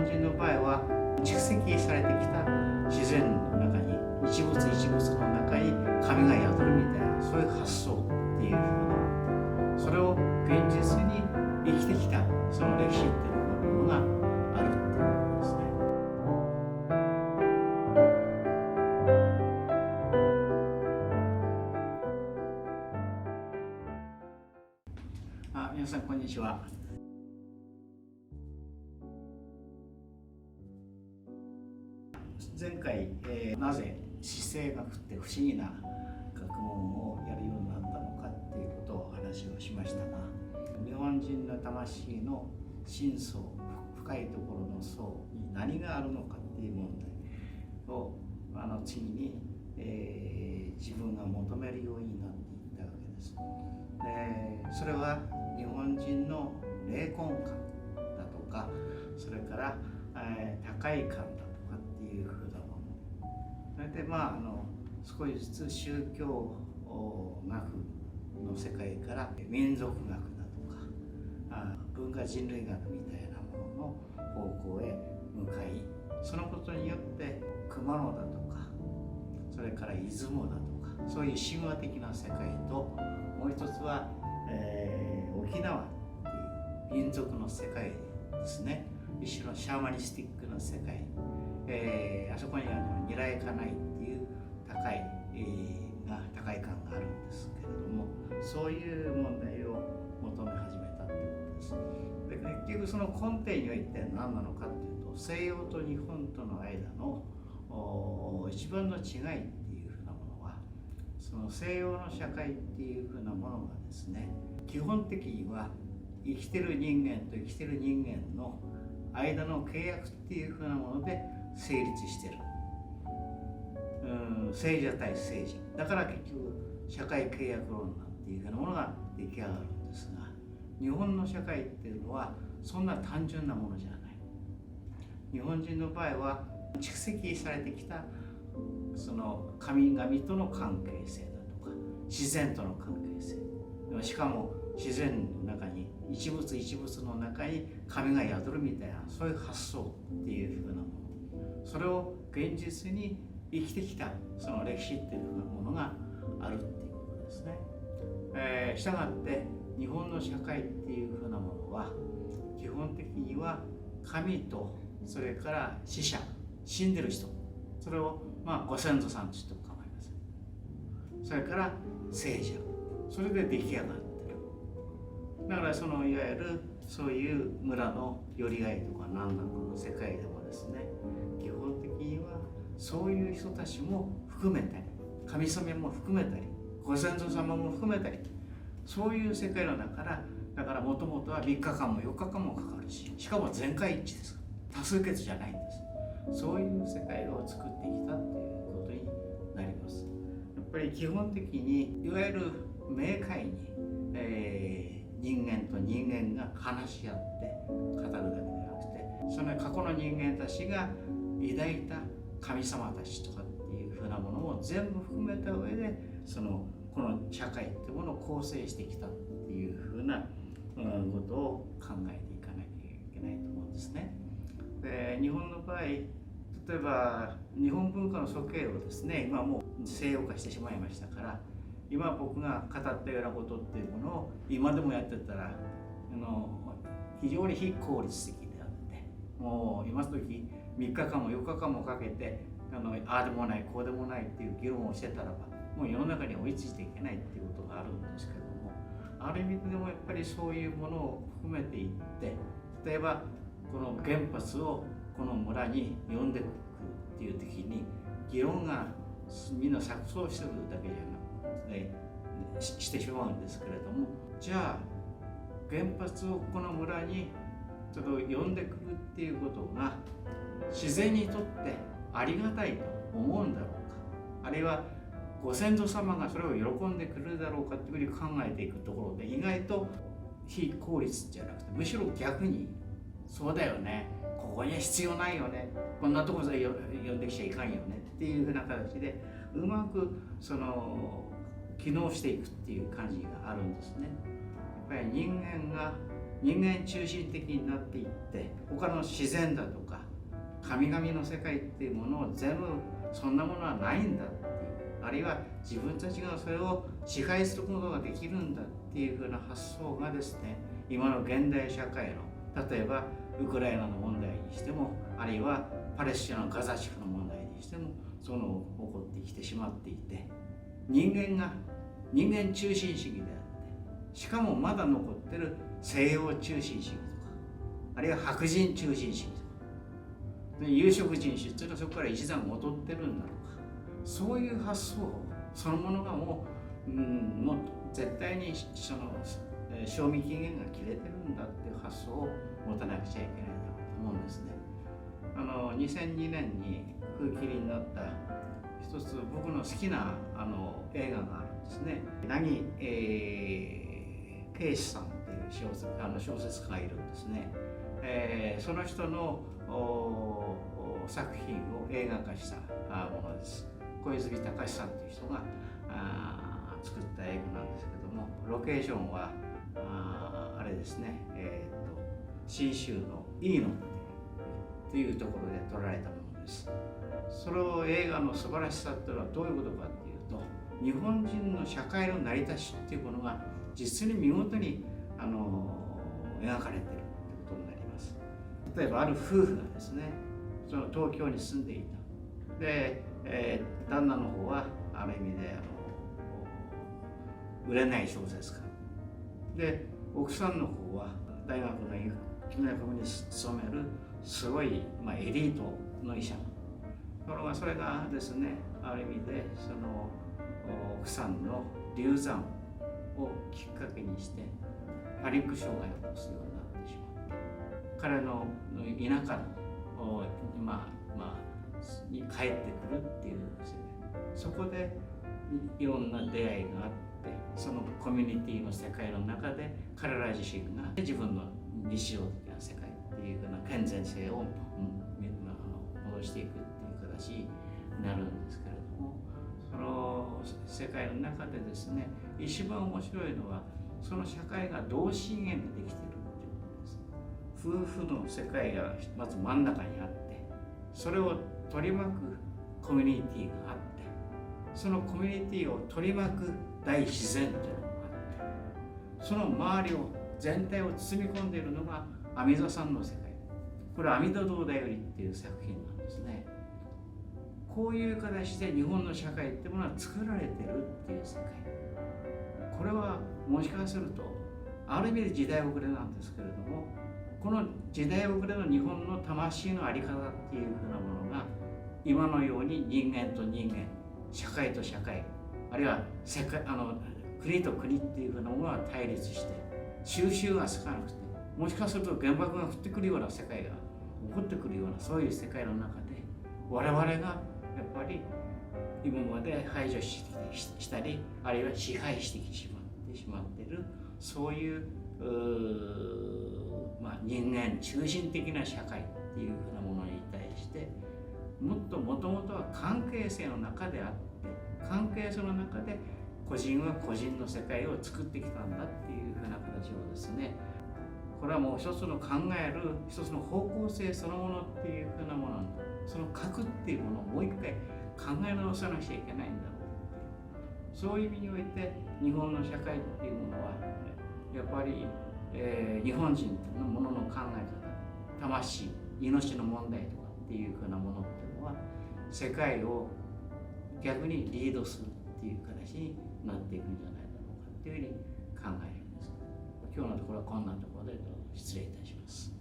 本人の場合は蓄積されてきた自然の中に一物一物の中に神が宿るみたいな、そういう発想っていうふうな、それを現実に生きてきたその歴史っていうものがあるっていうことですね。皆さんこんにちは。前回、なぜ姿勢学って不思議な学問をやるようになったのかっていうことを話をしましたが、日本人の魂の深層、深いところの層に何があるのかっていう問題を次に、自分が求めるようになっていったわけです。それは日本人の霊魂観だとか、それから、高い観だとかっていうふうなもの、それで少しずつ宗教学の世界から民族学だとか文化人類学みたいなものの方向へ向かい、そのことによって熊野だとか、それから出雲だとか、そういう神話的な世界と、もう一つは、沖縄っていう民族の世界ですね。一種のシャーマニスティックな世界、あそこにはニラエカナイっていう高い感があるんですけれども、そういう問題を求め始めたということです。で、結局その根底には一体何なのかというと、西洋と日本との間の一番の違いっていうふうなものは、その西洋の社会っていうふうなものがですね、基本的には生きてる人間と生きてる人間の間の契約っていうふうなもので成立してる。聖者対聖者だから結局社会契約論なんていうふうなものが出来上がるんですが、日本の社会っていうのはそんな単純なものじゃない。日本人の場合は蓄積されてきたその神々との関係性だとか、自然との関係性、しかも自然の中に一物一物の中に神が宿るみたいな、そういう発想っていうふうなもの、それを現実に生きてきたその歴史っていうふうなものがあるっていうことですね。したがって日本の社会っていうふうなものは基本的には神と、それから死者、死んでる人、それをご先祖さんとしても構いません。それから聖者、それで出来上がってる。だからそのいわゆるそういう村の寄り合いとか何だかの世界でもですね、基本的にはそういう人たちも含めたり、神様も含めたり、ご先祖様も含めたり、そういう世界の中から、だからもともとは3日間も4日間もかかるし、しかも全会一致です。多数決じゃないんです。そういう世界を作ってきたっていうことになります。やっぱり基本的にいわゆる明快に、人間と人間が話し合って語るだけではなくて、その過去の人間たちが抱いた神様たちとかっていうふうなものも全部含めた上で、この社会っていうものを構成してきたっていうふうなことを考えていかなきゃいけないと思うんですね。で、日本の場合、例えば日本文化の祖系をですね、今もう西洋化してしまいましたから、今僕が語ったようなことっていうものを今でもやってたら非常に非効率的であって、もう今時3日間も4日間もかけてああでもないこうでもないっていう議論をしてたらば、もう世の中に追いついていけないっていうことがあるんですけども、ある意味でもやっぱりそういうものを含めていって、例えばこの原発をこの村に呼んでくるっていう時に議論がみんな錯綜してるだけじゃなくて、してしまうんですけれども、じゃあ原発をこの村にちょっと呼んでくるっていうことが自然にとってありがたいと思うんだろうか、あるいはご先祖様がそれを喜んでくれるだろうかっていうふうに考えていくところで、意外と非効率じゃなくて、むしろ逆にそうだよね、ここには必要ないよね、こんなところで呼んできちゃいかんよねっていうふうな形でうまく機能していくっていう感じがあるんですね。やっぱり人間が人間中心的になっていって、他の自然だとか神々の世界っていうものを全部そんなものはないんだっていう、あるいは自分たちがそれを支配することができるんだっていうふうな発想がですね、今の現代社会の、例えばウクライナの問題にしても、あるいはパレスチナのガザ地区の問題にしても、その起こってきてしまっていて、人間中心主義であって、しかもまだ残ってる西洋中心主義とか、あるいは白人中心主義とか、有色人種っていうのはそこから一段劣ってるんだとか、そういう発想そのものがもう絶対にその賞味期限が切れてるんだっていう発想を持たなくちゃいけないだろうと思うんですね。2002年に空切りになった一つ僕の好きな映画があるんですね。凪圭史さんっていう小説家がいるんですね。その人の作品を映画化したものです。小泉隆さんという人が作った映画なんですけども、ロケーションはあれですね、信州の飯野っていうところで撮られたものです。その映画の素晴らしさっていうのはどういうことかっていうと、日本人の社会の成り立ちっていうものが実に見事に描かれているということになります。例えばある夫婦がですね、その東京に住んでいた。で、旦那の方はある意味で売れない小説家で、奥さんの方は大学の医学部に勤めるすごい、エリートの医者。ところがそれがですね、ある意味でその奥さんの流産をきっかけにしてパニック障害を起こすようになってしまって、彼の田舎のに帰ってくるっていうですね、そこでいろんな出会いがあって、そのコミュニティの世界の中で彼ら自身が自分の日常的な世界っていうような健全性を戻していくっていう形になるんですけれども、その世界の中でですね、一番面白いのはその社会が同心円でできているっていうことです。夫婦の世界がまず真ん中にあって、それを取り巻くコミュニティがあって、そのコミュニティを取り巻く大自然というのがあって、その周りを全体を包み込んでいるのが阿弥陀さんの世界。これは阿弥陀堂だよりっていう作品なんですね。こういう形で日本の社会っていうものは作られてるっていう世界。これはもしかするとある意味で時代遅れなんですけれども、この時代遅れの日本の魂の在り方っていうふうなものが今のように人間と人間、社会と社会、あるいは国と国っていうふうなものが対立して収拾がつかなくて、もしかすると原爆が降ってくるような世界が起こってくるような、そういう世界の中で我々がやっぱり今まで排除したり、あるいは支配してしまっている、そういう人間中心的な社会っていうふうなものに対して、もともとは関係性の中であって、関係性の中で個人は個人の世界を作ってきたんだっていうふうな形をですね、これはもう一つの考える一つの方向性そのものっていうふうなもの、その核っていうものをもう一回考え直さなくちゃいけないんだろう。そういう意味において日本の社会っていうものはやっぱり、日本人のものの考え方、魂、命の問題とかっていうふうなものっていうのは世界を逆にリードするっていう形になっていくんじゃないだろうかっていうふうに考えるんです。今日のところはこんなところで失礼いたします。